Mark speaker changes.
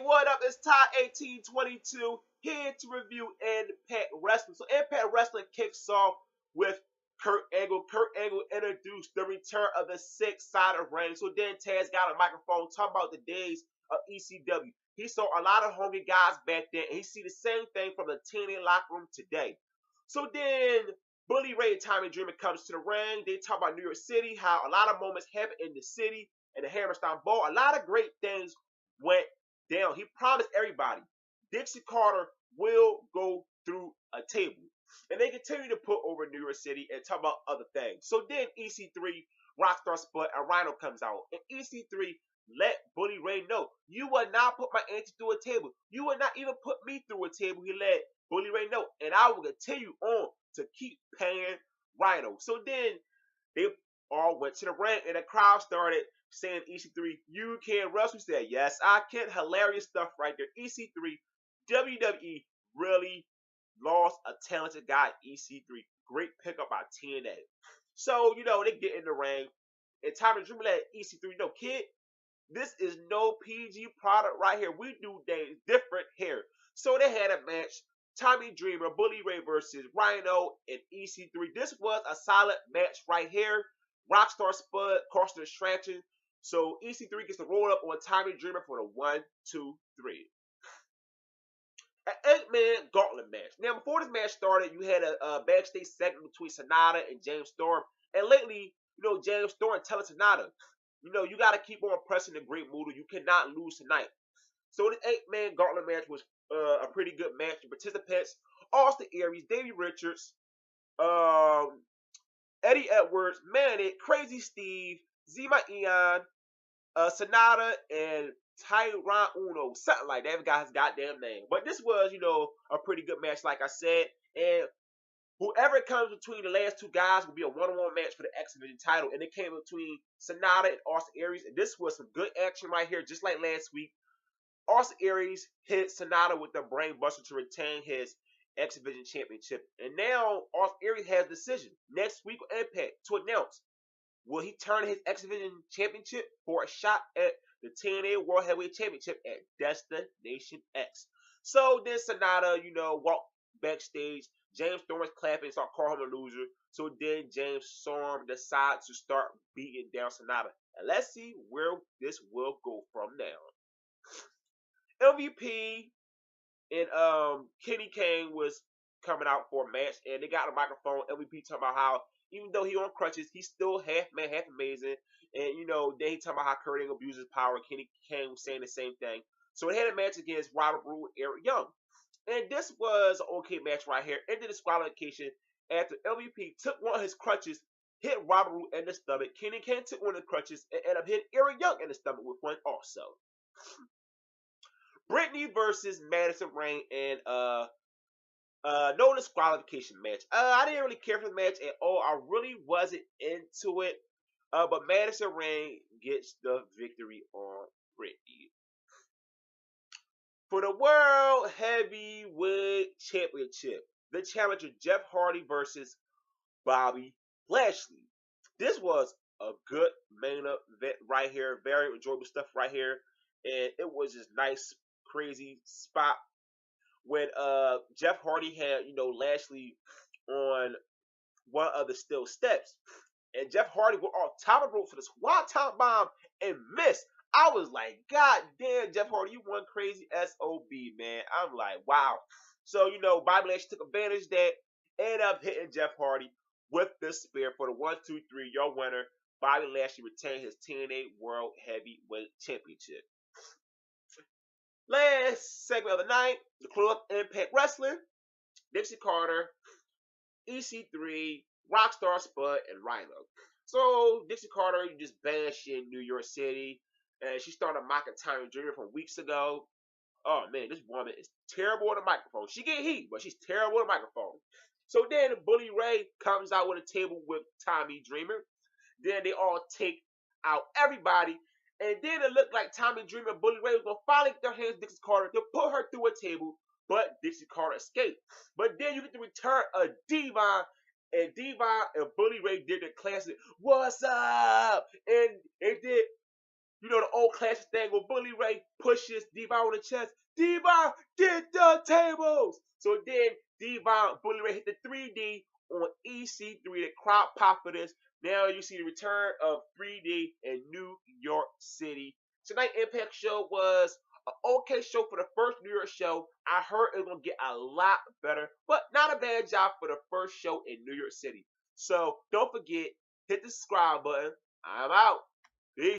Speaker 1: What up? It's Ty1822 here to review Impact Wrestling. So Impact Wrestling kicks off with Kurt Angle. Kurt Angle introduced the return of the six-sided ring. So then Taz got a microphone talking about the days of ECW. He saw a lot of hungry guys back then, and he see the same thing from the TNA locker room today. So then Bully Ray and Tommy Dreamer comes to the ring. They talk about New York City, how a lot of moments happen in the city and the Hammerstein Ball. A lot of great things went down. He promised everybody Dixie Carter will go through a table. And they continue to put over New York City and talk about other things. So then EC3, Rockstar Spud, and Rhino comes out. And EC3 let Bully Ray know, you will not put my auntie through a table. You will not even put me through a table. He let Bully Ray know. And I will continue on to keep paying Rhino. So then they all went to the ring and the crowd started saying, EC3, you can wrestle. He said, yes, I can. Hilarious stuff right there. EC3, WWE really lost a talented guy, EC3. Great pickup by TNA. So, they get in the ring. And Tommy Dreamer let EC3 know, kid, this is no PG product right here. We do things different here. So they had a match. Tommy Dreamer, Bully Ray versus Rhino and EC3. This was a solid match right here. Rockstar Spud, Carson Stratton. So EC3 gets to roll up on Tommy Dreamer for the 1, 2, 3. An 8-man gauntlet match. Now, before this match started, you had a backstage segment between Sonata and James Storm. And lately, James Storm telling Sonata, you got to keep on pressing the Great Muta. You cannot lose tonight. So the 8-man gauntlet match was a pretty good match. The participants, Austin Aries, Davey Richards, Eddie Edwards, Manic, Crazy Steve, Zema Eon, Sonata, and Tyron Uno, something like that. Every guy has goddamn name. But this was, a pretty good match, like I said. And whoever comes between the last two guys will be a one-on-one match for the X Division title. And it came between Sonata and Austin Aries. And this was some good action right here, just like last week. Austin Aries hit Sonata with the brain buster to retain his X Division Championship. And now Austin Aries has a decision next week on Impact to announce, will he turn his X Division Championship for a shot at the TNA World Heavyweight Championship at Destination X? So then Sonata, walked backstage. James Storm was clapping and started calling him a loser. So then James Storm decides to start beating down Sonata. And let's see where this will go from now. MVP and Kenny Kane was coming out for a match, and they got a microphone. MVP talking about how even though he on crutches, he's still half man, half amazing. And then he talking about how Kurt Angle abuses power. Kenny Kane was saying the same thing. So they had a match against Robert Roode and Eric Young. And this was an okay match right here. Ended disqualification after MVP took one of his crutches, hit Robert Roode in the stomach. Kenny Kane took one of the crutches and ended up hitting Eric Young in the stomach with one also. Brittany versus Madison Rayne and no disqualification match. I didn't really care for the match at all. I really wasn't into it. But Madison Rayne gets the victory on Brittany. For the World Heavyweight Championship, the challenger Jeff Hardy versus Bobby Lashley. This was a good main event right here. Very enjoyable stuff right here. And it was this nice, crazy spot when Jeff Hardy had, Lashley on one of the steel steps. And Jeff Hardy went off top of the rope for the swanton bomb and missed. I was like, God damn, Jeff Hardy, you one crazy SOB, man. I'm like, wow. So, Bobby Lashley took advantage of that, ended up hitting Jeff Hardy with the spear for the 1, 2, 3. Your winner, Bobby Lashley, retained his TNA World Heavyweight Championship. Last segment of the night, the Club Impact Wrestling, Dixie Carter, EC3, Rockstar Spud, and Rhino. So, Dixie Carter, you just banished in New York City, and she started mocking Tommy Dreamer from weeks ago. Oh, man, this woman is terrible on the microphone. She get heat, but she's terrible on the microphone. So then Bully Ray comes out with a table with Tommy Dreamer. Then they all take out everybody. And then it looked like Tommy Dreamer and Bully Ray was going to finally get their hands on Dixie Carter to put her through a table. But Dixie Carter escaped. But then you get to return a Devon. And Devon and Bully Ray did the classic, what's up? And they did You know the old classic thing where Bully Ray pushes D-Von on the chest. D-Von, get the tables! So then D-Von, Bully Ray hit the 3D on EC3. The crowd popped for this. Now you see the return of 3D in New York City. Tonight Impact show was an okay show for the first New York show. I heard it was going to get a lot better, but not a bad job for the first show in New York City. So don't forget, hit the subscribe button. I'm out. Peace.